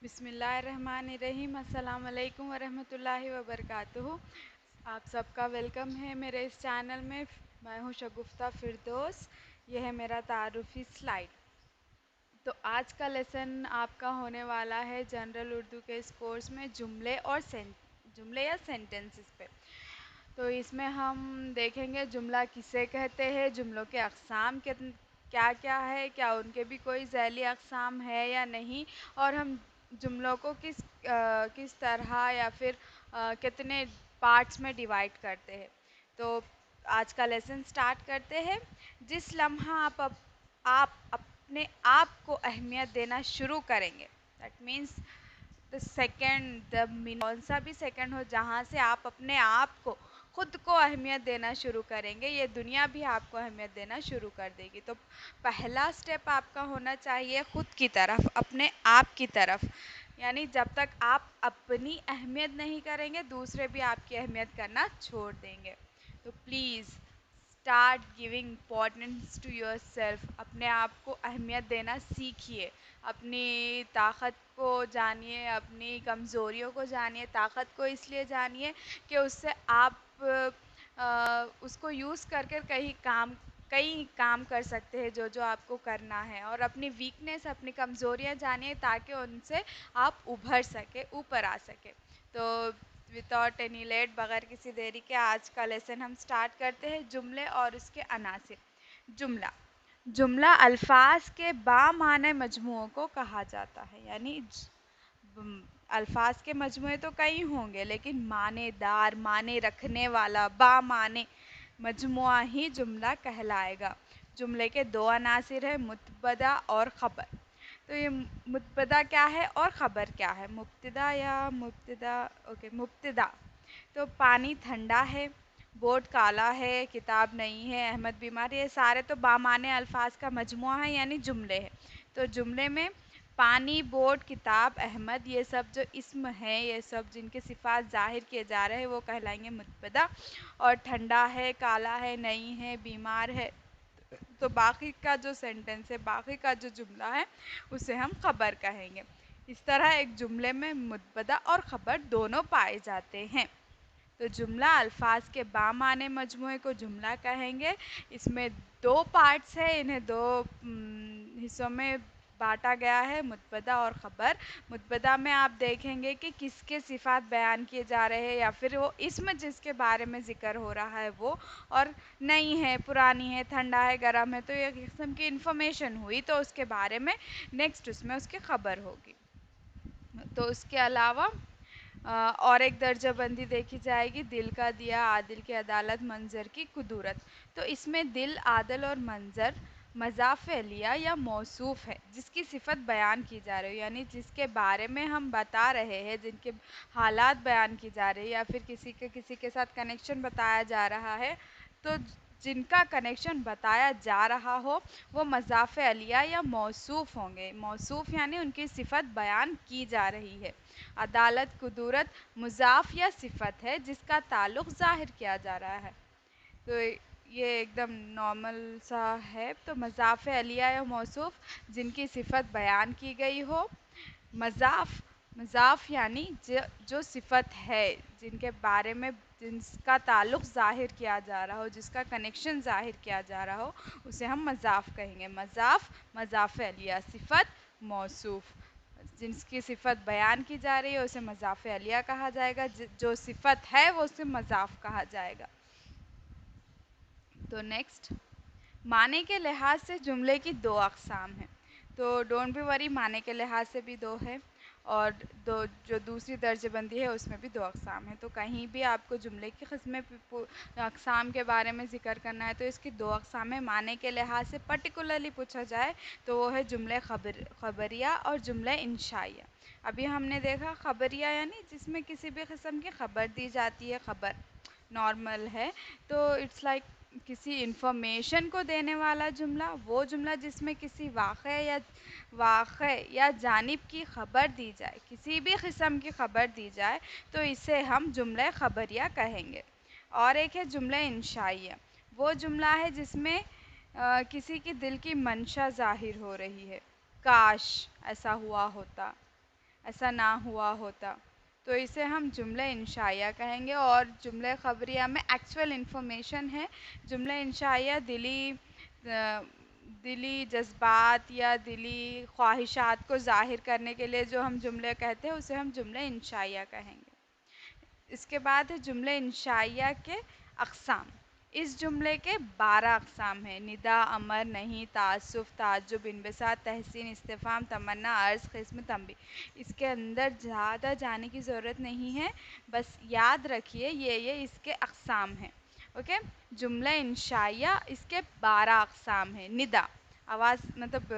بسم اللہ الرحمن الرحیم۔ السلام علیکم ورحمۃ اللہ وبرکاتہ۔ آپ سب کا ویلکم ہے میرے اس چینل میں۔ میں ہوں شگفتہ فردوس۔ یہ ہے میرا تعارفی سلائیڈ۔ تو آج کا لیسن آپ کا ہونے والا ہے جنرل اردو کے اس کورس میں جملے یا سینٹنسز پہ۔ تو اس میں ہم دیکھیں گے جملہ کسے کہتے ہیں، جملوں کے اقسام کیا کیا ہے، کیا ان کے بھی کوئی ذیلی اقسام ہے یا نہیں، اور ہم جملوں کو کس طرح یا پھر کتنے پارٹس میں ڈیوائڈ کرتے ہیں۔ تو آج کا لیسن سٹارٹ کرتے ہیں۔ جس لمحہ آپ اپنے آپ کو اہمیت دینا شروع کریں گے، دیٹ مینس کون سا بھی سیکنڈ ہو جہاں سے آپ اپنے آپ کو خود کو اہمیت دینا شروع کریں گے، یہ دنیا بھی آپ کو اہمیت دینا شروع کر دے گی۔ تو پہلا سٹیپ آپ کا ہونا چاہیے خود کی طرف، اپنے آپ کی طرف، یعنی جب تک آپ اپنی اہمیت نہیں کریں گے دوسرے بھی آپ کی اہمیت کرنا چھوڑ دیں گے۔ تو please start giving importance to yourself. اپنے آپ کو اہمیت دینا سیکھیے، اپنی طاقت کو جانیے، اپنی کمزوریوں کو جانیے۔ طاقت کو اس لیے جانیے کہ اس سے آپ اس کو یوز کر کے کئی کام کر سکتے ہیں جو آپ کو کرنا ہے، اور اپنی ویکنیس، اپنی کمزوریاں جانیے تاکہ ان سے آپ ابھر سکے، اوپر آ سکے۔ تو وداؤٹ اینی لیٹ، بغیر کسی دیری کے آج کا لیسن ہم سٹارٹ کرتے ہیں۔ جملے اور اس کے عناصر۔ جملہ الفاظ کے بامعنی مجموعوں کو کہا جاتا ہے، یعنی الفاظ کے مجموعے تو کئی ہوں گے لیکن معنی دار، معنی رکھنے والا بامعنی مجموعہ ہی جملہ کہلائے گا۔ جملے کے دو عناصر ہیں، مبتدا اور خبر۔ تو یہ مبتدا کیا ہے اور خبر کیا ہے؟ مبتدا تو پانی ٹھنڈا ہے، بورڈ کالا ہے، کتاب نہیں ہے، احمد بیمار ہے، یہ سارے تو بامعنی الفاظ کا مجموعہ ہے، یعنی جملے ہیں۔ تو جملے میں پانی، بورڈ، کتاب، احمد، یہ سب جو اسم ہیں، یہ سب جن کے صفات ظاہر کیے جا رہے ہیں وہ کہلائیں گے مبتدا، اور ٹھنڈا ہے، کالا ہے، نہیں ہے، بیمار ہے، تو باقی کا جو سینٹنس ہے، باقی کا جو جملہ ہے اسے ہم خبر کہیں گے۔ اس طرح ایک جملے میں مبتدا اور خبر دونوں پائے جاتے ہیں۔ تو جملہ الفاظ کے بامعنی مجموعے کو جملہ کہیں گے۔ اس میں دو پارٹس ہیں، انہیں دو حصوں میں بانٹا گیا ہے، مبتدا اور خبر۔ مبتدا میں آپ دیکھیں گے کہ کس کے صفات بیان کیے جا رہے ہیں، یا پھر وہ اسم جس کے بارے میں ذکر ہو رہا ہے وہ، اور نئی ہے، پرانی ہے، ٹھنڈا ہے، گرم ہے، تو یہ قسم کی انفارمیشن ہوئی، تو اس کے بارے میں نیکسٹ اس میں اس کی خبر ہوگی۔ تو اس کے علاوہ اور ایک درجہ بندی دیکھی جائے گی، دل کا دیا، عادل کی عدالت، منظر کی قدورت۔ تو اس میں دل، عادل اور منظر مضاف الیہ یا موصوف ہے، جس کی صفت بیان کی جا رہی ہے، یعنی جس کے بارے میں ہم بتا رہے ہیں، جن کے حالات بیان کی جا رہی ہے، یا پھر کسی کے ساتھ کنیکشن بتایا جا رہا ہے۔ تو جن کا کنیکشن بتایا جا رہا ہو وہ مضاف الیہ یا موصوف ہوں گے۔ موصوف یعنی ان کی صفت بیان کی جا رہی ہے۔ عدالت، قدورت مضاف یا صفت ہے جس کا تعلق ظاہر کیا جا رہا ہے۔ تو یہ ایک دم نارمل سا ہے۔ تو مضاف الیہ یا موصوف جن کی صفت بیان کی گئی ہو۔ مضاف یعنی جو صفت ہے، جن کے بارے میں جس کا تعلق ظاہر کیا جا رہا ہو، جس کا کنیکشن ظاہر کیا جا رہا ہو، اسے ہم مضاف کہیں گے۔ مضاف الیہ، صفت، موصوف۔ جس کی صفت بیان کی جا رہی ہے اسے مضاف الیہ کہا جائے گا، جو صفت ہے وہ اسے مضاف کہا جائے گا۔ تو نیکسٹ، معنی کے لحاظ سے جملے کی دو اقسام ہیں۔ تو ڈونٹ بی وری، معنی کے لحاظ سے بھی دو ہے، اور جو دوسری درجہ بندی ہے اس میں بھی دو اقسام ہیں۔ تو کہیں بھی آپ کو جملے کی اقسام کے بارے میں ذکر کرنا ہے تو اس کی دو اقسام ہیں۔ معنی کے لحاظ سے پرٹیکولرلی پوچھا جائے تو وہ ہے جملے خبریہ اور جملے انشائیہ۔ ابھی ہم نے دیکھا خبریہ یعنی جس میں کسی بھی قسم کی خبر دی جاتی ہے، خبر نارمل ہے، تو اٹس لائک کسی انفارمیشن کو دینے والا جملہ، وہ جملہ جس میں کسی واقعے یا جانب کی خبر دی جائے، کسی بھی قسم کی خبر دی جائے تو اسے ہم جملہ خبریہ کہیں گے۔ اور ایک ہے جملہ انشائیہ، وہ جملہ ہے جس میں کسی کی دل کی منشا ظاہر ہو رہی ہے، کاش ایسا ہوا ہوتا، ایسا نہ ہوا ہوتا. تو اسے ہم جملہ انشائیہ کہیں گے. اور جملہ خبریہ میں ایکچوئل انفارمیشن ہے. جملہ انشائیہ دلی جذبات یا دلی خواہشات کو ظاہر کرنے کے لیے جو ہم جملے کہتے ہیں اسے ہم جملہ انشائیہ کہیں گے. اس کے بعد ہے جملہ انشائیہ کے اقسام. اس جملے کے 12 اقسام ہیں: ندا، امر، نہیں، تعسف، تعجب، انبساط، تحسین، استفہام، تمنا، عرض، قسم، تنبیہ. اس کے اندر زیادہ جانے کی ضرورت نہیں ہے، بس یاد رکھیے یہ اس کے اقسام ہیں. اوکے. جملہ انشائیہ اس کے 12 اقسام ہیں. ندا، آواز مطلب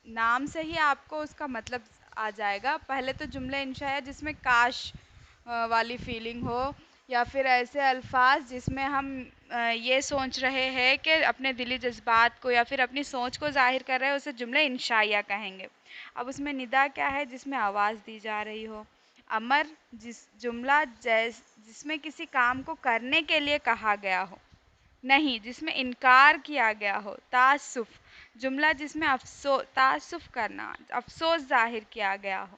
نام سے ہی آپ کو اس کا مطلب آ جائے گا. پہلے تو جملہ انشائیہ جس میں کاش والی فیلنگ ہو، یا پھر ایسے الفاظ جس میں ہم یہ سوچ رہے ہیں کہ اپنے دلی جذبات کو یا پھر اپنی سوچ کو ظاہر کر رہے ہیں، اسے جملہ انشائیہ کہیں گے. اب اس میں ندا کیا ہے؟ جس میں آواز دی جا رہی ہو. امر، جملہ جس میں کسی کام کو کرنے کے لیے کہا گیا ہو. نہیں، جس میں انکار کیا گیا ہو. تعسف، جملہ جس میں تعسف کرنا، افسوس ظاہر کیا گیا ہو.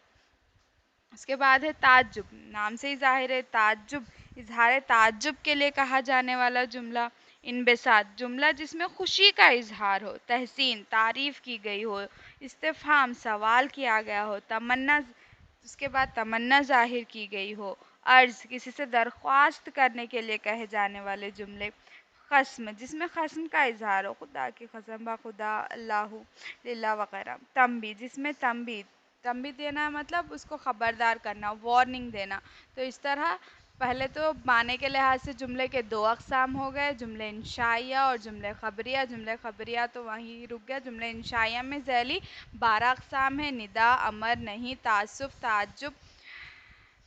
اس کے بعد ہے تعجب، نام سے ہی ظاہر ہے تعجب، اظہار تعجب کے لیے کہا جانے والا جملہ. انبساط، جملہ جس میں خوشی کا اظہار ہو. تحسین، تعریف کی گئی ہو. استفہام، سوال کیا گیا ہو. تمنا، اس کے بعد تمنا ظاہر کی گئی ہو. عرض، کسی سے درخواست کرنے کے لیے کہے جانے والے جملے. قسم، جس میں قسم کا اظہار ہو، خدا کی قسم، بخدا، اللہ، للہ وغیرہ. تنبیہ، جس میں تنبیہ دینا مطلب اس کو خبردار کرنا، وارننگ دینا. تو اس طرح پہلے تو معنی کے لحاظ سے جملے کے 2 اقسام ہو گئے: جملہ انشائیہ اور جملہ خبریہ. جملہ خبریہ تو وہیں رک گیا. جملہ انشائیہ میں ذیلی 12 اقسام ہیں: ندا، امر، نہیں، تعسف، تعجب،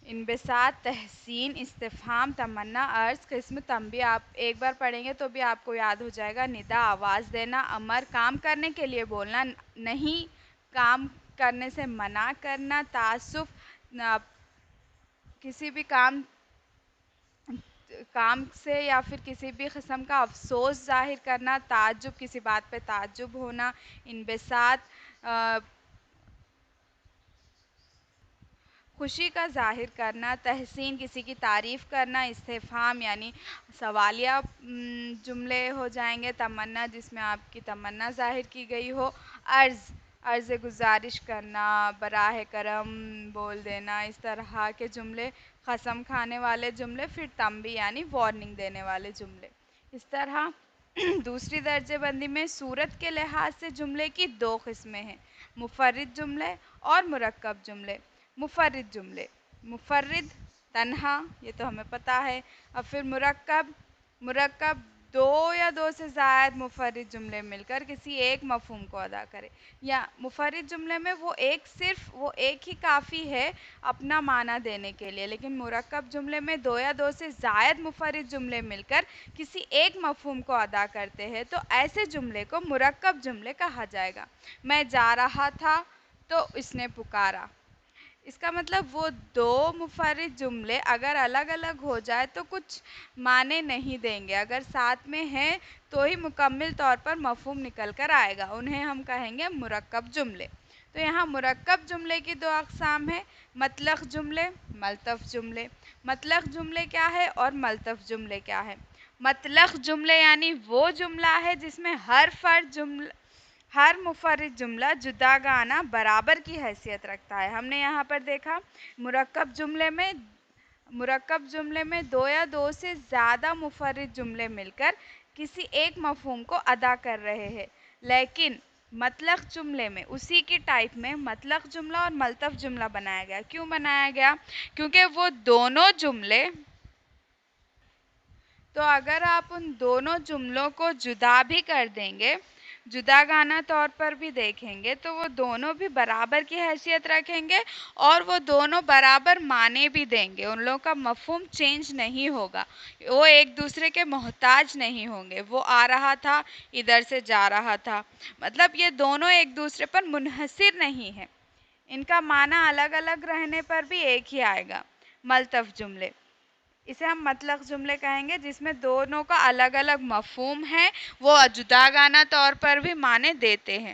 انبساط، تحسین، استفہام، تمنا، عرض، قسم، تنبیہ. آپ ایک بار پڑھیں گے تو بھی آپ کو یاد ہو جائے گا. ندا، آواز دینا. امر، کام کرنے کے لیے بولنا. نہیں، کام کرنے سے منع کرنا. تعسف، کسی بھی کام سے یا پھر کسی بھی قسم کا افسوس ظاہر کرنا. تعجب، کسی بات پہ تعجب ہونا. انبساط، خوشی کا ظاہر کرنا. تحسین، کسی کی تعریف کرنا. استفہام یعنی سوالیہ جملے ہو جائیں گے. تمنا، جس میں آپ کی تمنا ظاہر کی گئی ہو. عرض گزارش کرنا، براہ کرم بول دینا. اس طرح کے جملے. قسم کھانے والے جملے. پھر تنبیہ یعنی وارننگ دینے والے جملے. اس طرح دوسری درجے بندی میں صورت کے لحاظ سے جملے کی 2 قسمیں ہیں: مفرد جملے اور مرکب جملے. مفرد جملے: مفرد، تنہا، یہ تو ہمیں پتہ ہے. اور پھر مرکب 2 یا 2 سے زائد مفرد جملے مل کر کسی ایک مفہوم کو ادا کرے. یا مفرد جملے میں وہ ایک ہی کافی ہے اپنا معنی دینے کے لیے. لیکن مرکب جملے میں 2 یا 2 سے زائد مفرد جملے مل کر کسی ایک مفہوم کو ادا کرتے ہیں. تو ایسے جملے کو مرکب جملے کہا جائے گا. میں جا رہا تھا تو اس نے پکارا. اس کا مطلب وہ 2 مفرد جملے اگر الگ الگ ہو جائے تو کچھ معنی نہیں دیں گے. اگر ساتھ میں ہیں تو ہی مکمل طور پر مفہوم نکل کر آئے گا. انہیں ہم کہیں گے مرکب جملے. تو یہاں مرکب جملے کی 2 اقسام ہیں: مطلق جملے، ملطف جملے. مطلق جملے کیا ہے اور ملطف جملے کیا ہے؟ مطلق جملے یعنی وہ جملہ ہے جس میں ہر مفرد جملہ جداگانہ برابر کی حیثیت رکھتا ہے. ہم نے یہاں پر دیکھا مرکب جملے میں 2 یا 2 سے زیادہ مفرد جملے مل کر کسی ایک مفہوم کو ادا کر رہے ہیں. لیکن مطلق جملے میں اسی کی ٹائپ میں مطلق جملہ اور ملطف جملہ بنایا گیا. کیوں بنایا گیا؟ کیونکہ وہ دونوں جملے، تو اگر آپ ان دونوں جملوں کو جدا بھی کر دیں گے، جداگانہ طور پر بھی دیکھیں گے، تو وہ دونوں بھی برابر کی حیثیت رکھیں گے اور وہ دونوں برابر معنی بھی دیں گے. ان لوگوں کا مفہوم چینج نہیں ہوگا. وہ ایک دوسرے کے محتاج نہیں ہوں گے. وہ آ رہا تھا، ادھر سے جا رہا تھا، مطلب یہ دونوں ایک دوسرے پر منحصر نہیں ہیں. ان کا معنی الگ الگ رہنے پر بھی ایک ہی آئے گا. ملطف جملے، اسے ہم مطلق جملے کہیں گے جس میں دونوں کا الگ الگ مفہوم ہے، وہ جداگانہ طور پر بھی معنی دیتے ہیں.